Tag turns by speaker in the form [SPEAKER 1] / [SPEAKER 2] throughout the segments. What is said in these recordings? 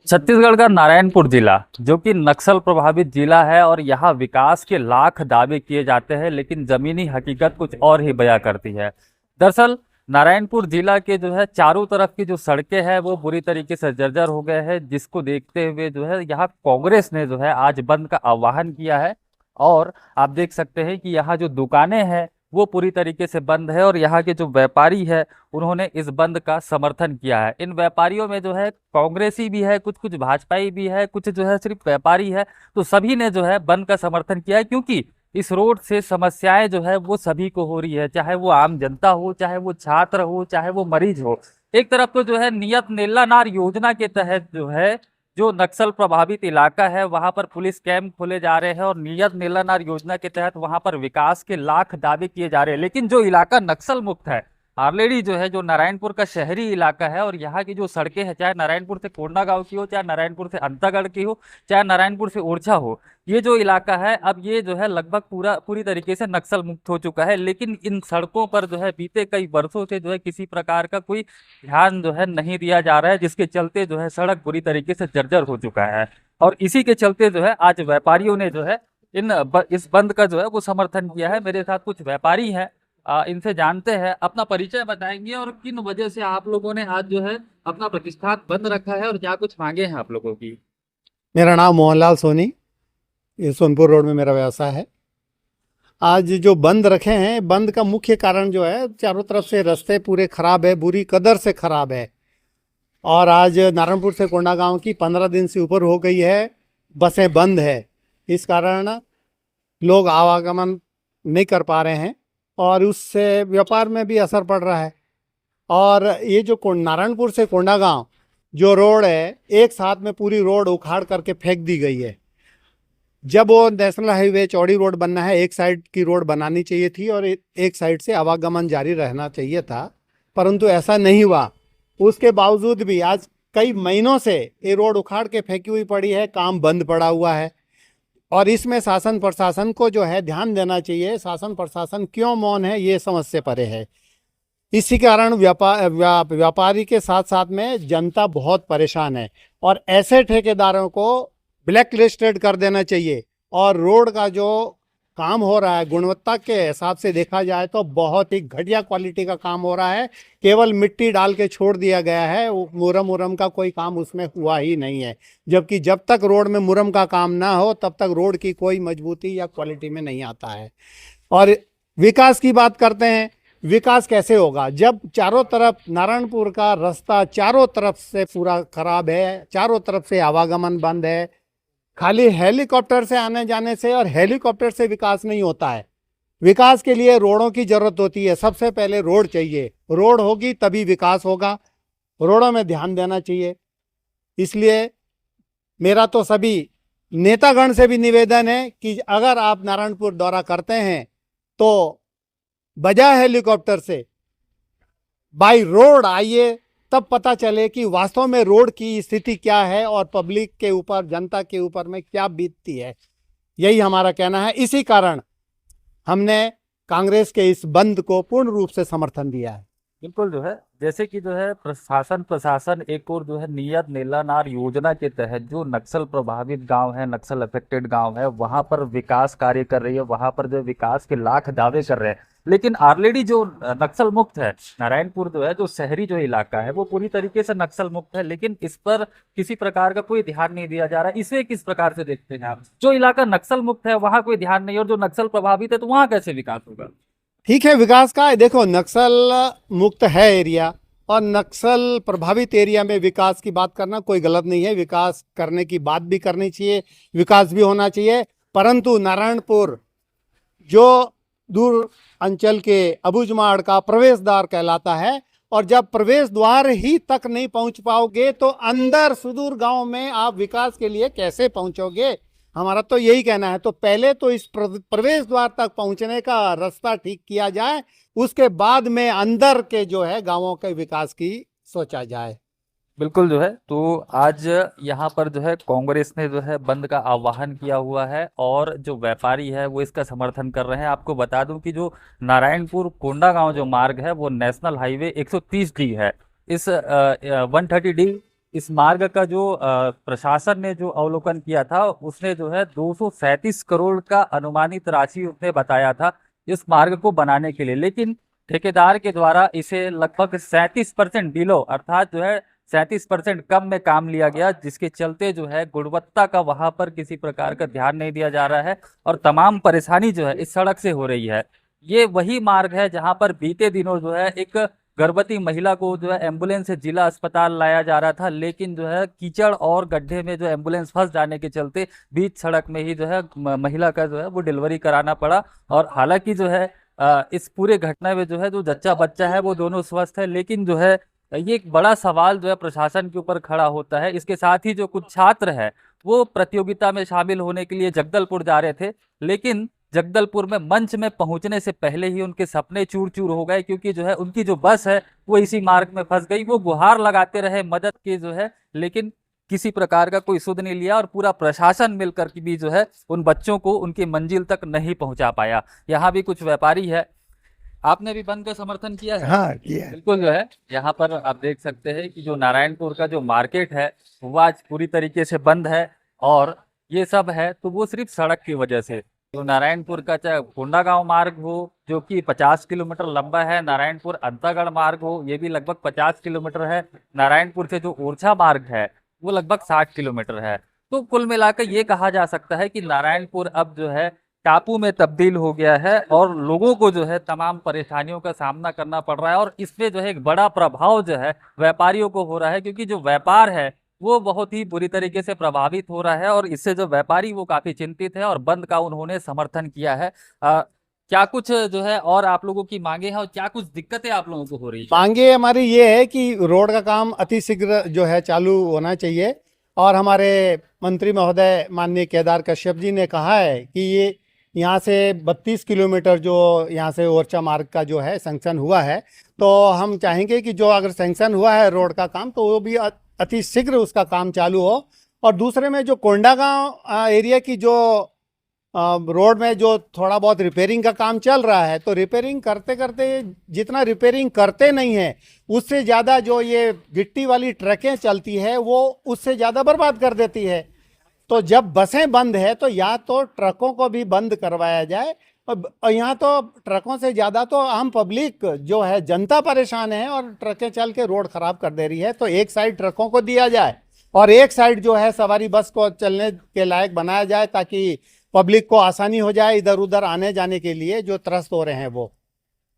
[SPEAKER 1] छत्तीसगढ़ का नारायणपुर जिला जो कि नक्सल प्रभावित जिला है और यहाँ विकास के लाख दावे किए जाते हैं, लेकिन जमीनी हकीकत कुछ और ही बयां करती है। दरअसल नारायणपुर जिला के जो है चारों तरफ की जो सड़कें हैं वो बुरी तरीके से जर्जर हो गए हैं, जिसको देखते हुए जो है यहाँ कांग्रेस ने जो है आज बंद का आह्वान किया है। और आप देख सकते हैं कि यहाँ जो दुकानें हैं वो पूरी तरीके से बंद है और यहाँ के जो व्यापारी है उन्होंने इस बंद का समर्थन किया है। इन व्यापारियों में जो है कांग्रेसी भी है, कुछ कुछ भाजपाई भी है, कुछ जो है सिर्फ व्यापारी है। तो सभी ने जो है बंद का समर्थन किया है, क्योंकि इस रोड से समस्याएं जो है वो सभी को हो रही है, चाहे वो आम जनता हो, चाहे वो छात्र हो, चाहे वो मरीज हो। एक तरफ तो जो है नियत नीलानार योजना के तहत जो है जो नक्सल प्रभावित इलाका है वहां पर पुलिस कैंप खोले जा रहे हैं और नियत नीलानार योजना के तहत वहां पर विकास के लाख दावे किए जा रहे हैं। लेकिन जो इलाका नक्सल मुक्त है ऑलरेडी जो है, जो नारायणपुर का शहरी इलाका है और यहाँ की जो सड़कें हैं, चाहे नारायणपुर से कोंडागांव की हो, चाहे नारायणपुर से अंतागढ़ की हो, चाहे नारायणपुर से ओरछा हो, ये जो इलाका है अब ये जो है लगभग पूरी तरीके से नक्सल मुक्त हो चुका है। लेकिन इन सड़कों पर जो है बीते कई वर्षों से जो है किसी प्रकार का कोई ध्यान जो है नहीं दिया जा रहा है, जिसके चलते जो है सड़क बुरी तरीके से जर्जर हो चुका है। और इसी के चलते जो है आज व्यापारियों ने जो है इस बंद का जो है वो समर्थन किया है। मेरे साथ कुछ व्यापारी हैं, इनसे जानते हैं, अपना परिचय बताएंगे और किन वजह से आप लोगों ने आज जो है अपना प्रतिष्ठान बंद रखा है और क्या कुछ मांगे हैं आप लोगों की।
[SPEAKER 2] मेरा नाम मोहनलाल सोनी, ये सोनपुर रोड में मेरा व्यवसाय है। आज जो बंद रखे हैं, बंद का मुख्य कारण जो है, चारों तरफ से रास्ते पूरे खराब है, बुरी कदर से खराब है। और आज नारायणपुर से कोंडागांव की 15 दिन से ऊपर हो गई है, बसें बंद है। इस कारण लोग आवागमन नहीं कर पा रहे हैं और उससे व्यापार में भी असर पड़ रहा है। और ये जो नारायणपुर से कोंडागांव जो रोड है, एक साथ में पूरी रोड उखाड़ करके फेंक दी गई है। जब वो नेशनल हाईवे चौड़ी रोड बनना है, एक साइड की रोड बनानी चाहिए थी और एक साइड से आवागमन जारी रहना चाहिए था, परंतु ऐसा नहीं हुआ। उसके बावजूद भी आज कई महीनों से ये रोड उखाड़ के फेंकी हुई पड़ी है, काम बंद पड़ा हुआ है। और इसमें शासन प्रशासन को जो है ध्यान देना चाहिए। शासन प्रशासन क्यों मौन है, ये समझ से परे है। इसी कारण व्यापारी के साथ साथ में जनता बहुत परेशान है और ऐसे ठेकेदारों को ब्लैक लिस्टेड कर देना चाहिए। और रोड का जो काम हो रहा है, गुणवत्ता के हिसाब से देखा जाए तो बहुत ही घटिया क्वालिटी का काम हो रहा है। केवल मिट्टी डाल के छोड़ दिया गया है, मुरम का कोई काम उसमें हुआ ही नहीं है। जबकि जब तक रोड में मुरम का काम ना हो तब तक रोड की कोई मजबूती या क्वालिटी में नहीं आता है। और विकास की बात करते हैं, विकास कैसे होगा जब चारों तरफ नारायणपुर का रास्ता चारों तरफ से पूरा खराब है, चारों तरफ से आवागमन बंद है। खाली हेलीकॉप्टर से आने जाने से और हेलीकॉप्टर से विकास नहीं होता है। विकास के लिए रोडों की जरूरत होती है। सबसे पहले रोड चाहिए, रोड होगी तभी विकास होगा। रोडों में ध्यान देना चाहिए। इसलिए मेरा तो सभी नेतागण से भी निवेदन है कि अगर आप नारायणपुर दौरा करते हैं तो बजाय हेलीकॉप्टर से बाई रोड आइए, तब पता चले कि वास्तव में रोड की स्थिति क्या है और पब्लिक के ऊपर, जनता के ऊपर में क्या बीतती है। यही हमारा कहना है। इसी कारण हमने कांग्रेस के इस बंद को पूर्ण रूप से समर्थन दिया है।
[SPEAKER 1] बिल्कुल जो है, जैसे कि जो है प्रशासन एक और जो है नियत नीलानार योजना के तहत जो नक्सल प्रभावित गांव है, नक्सल अफेक्टेड गांव है, वहां पर विकास कार्य कर रही है, वहां पर जो विकास के लाख दावे कर रहे हैं। लेकिन ऑलरेडी जो नक्सल मुक्त है नारायणपुर जो है, जो शहरी जो इलाका है वो पूरी तरीके से नक्सल मुक्त है, लेकिन इस पर किसी प्रकार का कोई ध्यान नहीं दिया जा रहा है। इसे किस प्रकार से देखते हैं आप? जो इलाका नक्सल मुक्त है वहां कोई ध्यान नहीं और जो नक्सल प्रभावित है तो वहां कैसे विकास होगा?
[SPEAKER 2] ठीक है, विकास का देखो, नक्सल मुक्त है एरिया और नक्सल प्रभावित एरिया में विकास की बात करना कोई गलत नहीं है। विकास करने की बात भी करनी चाहिए, विकास भी होना चाहिए। परंतु नारायणपुर जो दूर अंचल के अबूझमाड़ का प्रवेश द्वार कहलाता है, और जब प्रवेश द्वार ही तक नहीं पहुंच पाओगे तो अंदर सुदूर गांव में आप विकास के लिए कैसे पहुंचोगे? हमारा तो यही कहना है। तो पहले तो इस प्रवेश द्वार तक पहुंचने का रास्ता ठीक किया जाए, उसके बाद में अंदर के जो है गांवों के विकास की सोचा जाए।
[SPEAKER 1] बिल्कुल जो है, तो आज यहाँ पर जो है कांग्रेस ने जो है बंद का आह्वान किया हुआ है और जो व्यापारी है वो इसका समर्थन कर रहे हैं। आपको बता दूं कि जो नारायणपुर कोंडागांव जो मार्ग है वो नेशनल हाईवे 130D है। इस 130D इस मार्ग का जो प्रशासन ने जो अवलोकन किया था, उसने जो है 237 करोड़ का अनुमानित राशि उसने बताया था इस मार्ग को बनाने के लिए, लेकिन ठेकेदार के द्वारा इसे लगभग 37% बिलो, अर्थात जो है 37% कम में काम लिया गया, जिसके चलते जो है गुणवत्ता का वहां पर किसी प्रकार का ध्यान नहीं दिया जा रहा है और तमाम परेशानी जो है इस सड़क से हो रही है। ये वही मार्ग है जहां पर बीते दिनों जो है एक गर्भवती महिला को जो है एम्बुलेंस से जिला अस्पताल लाया जा रहा था, लेकिन जो है कीचड़ और गड्ढे में जो एम्बुलेंस फंस जाने के चलते बीच सड़क में ही जो है महिला का जो है वो डिलीवरी कराना पड़ा। और हालांकि जो है इस पूरे घटना में जो है जो जच्चा बच्चा है वो दोनों स्वस्थ है, लेकिन जो है ये एक बड़ा सवाल जो है प्रशासन के ऊपर खड़ा होता है। इसके साथ ही जो कुछ छात्र है वो प्रतियोगिता में शामिल होने के लिए जगदलपुर जा रहे थे, लेकिन जगदलपुर में मंच में पहुंचने से पहले ही उनके सपने चूर चूर हो गए, क्योंकि जो है उनकी जो बस है वो इसी मार्ग में फंस गई। वो गुहार लगाते रहे मदद की जो है, लेकिन किसी प्रकार का कोई सुध नहीं लिया और पूरा प्रशासन मिलकर के भी जो है उन बच्चों को उनकी मंजिल तक नहीं पहुंचा पाया। यहाँ भी कुछ व्यापारी है, आपने भी बंद का समर्थन किया है?
[SPEAKER 2] हाँ किया है।
[SPEAKER 1] बिल्कुल जो है यहाँ पर आप देख सकते हैं कि जो नारायणपुर का जो मार्केट है वो आज पूरी तरीके से बंद है, और ये सब है तो वो सिर्फ सड़क की वजह से। तो नारायणपुर का चाहे कोंडागांव मार्ग हो जो कि 50 किलोमीटर लंबा है, नारायणपुर अंतागढ़ मार्ग हो ये भी लगभग 50 किलोमीटर है, नारायणपुर से जो ओरछा मार्ग है वो लगभग 60 किलोमीटर है। तो कुल मिलाकर ये कहा जा सकता है कि नारायणपुर अब जो है टापू में तब्दील हो गया है और लोगों को जो है तमाम परेशानियों का सामना करना पड़ रहा है। और इसमें जो है एक बड़ा प्रभाव जो है व्यापारियों को हो रहा है, क्योंकि जो व्यापार है वो बहुत ही बुरी तरीके से प्रभावित हो रहा है, और इससे जो व्यापारी वो काफी चिंतित है और बंद का उन्होंने समर्थन किया है। क्या कुछ जो है और आप लोगों की मांगे हैं और क्या कुछ दिक्कतें आप लोगों को हो रही है?
[SPEAKER 2] मांगे हमारी ये है कि रोड का काम अति शीघ्र जो है चालू होना चाहिए, और हमारे मंत्री महोदय माननीय केदार कश्यप जी ने कहा है कि ये यहाँ से 32 किलोमीटर जो यहाँ से ओरछा मार्ग का जो है सैंक्शन हुआ है, तो हम चाहेंगे कि जो अगर सैंक्शन हुआ है रोड का काम तो वो भी अति शीघ्र उसका काम चालू हो। और दूसरे में जो कोंडागांव एरिया की जो रोड में जो थोड़ा बहुत रिपेयरिंग का काम चल रहा है, तो रिपेयरिंग करते करते जितना रिपेयरिंग करते नहीं है उससे ज़्यादा जो ये गिट्टी वाली ट्रकें चलती है वो उससे ज़्यादा बर्बाद कर देती है। तो जब बसें बंद है तो या तो ट्रकों को भी बंद करवाया जाए, और यहाँ तो ट्रकों से ज़्यादा तो आम पब्लिक जो है जनता परेशान है और ट्रकें चल के रोड ख़राब कर दे रही है। तो एक साइड ट्रकों को दिया जाए और एक साइड जो है सवारी बस को चलने के लायक बनाया जाए, ताकि पब्लिक को आसानी हो जाए इधर उधर आने जाने के लिए जो त्रस्त हो रहे हैं वो।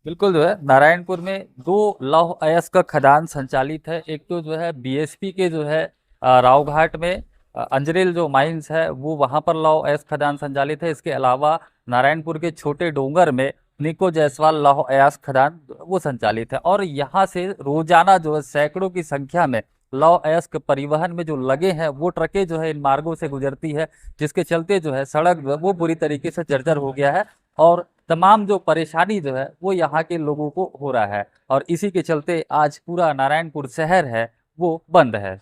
[SPEAKER 1] बिल्कुल जो है नारायणपुर में दो लौह अयस्क का खदान संचालित है। एक तो जो है बीएसपी के जो है रावघाट में अंजरेल जो माइंस है वो वहां पर लौह अयस्क खदान संचालित है। इसके अलावा नारायणपुर के छोटे डोंगर में निको जायसवाल लौह अयस्क खदान वो संचालित है, और यहाँ से रोजाना जो है सैकड़ों की संख्या में लौह अयस्क परिवहन में जो लगे हैं वो ट्रकें जो है इन मार्गों से गुजरती है, जिसके चलते जो है सड़क जो है वो बुरी तरीके से जर्जर हो गया है और तमाम जो परेशानी जो है वो यहाँ के लोगों को हो रहा है, और इसी के चलते आज पूरा नारायणपुर शहर है वो बंद है।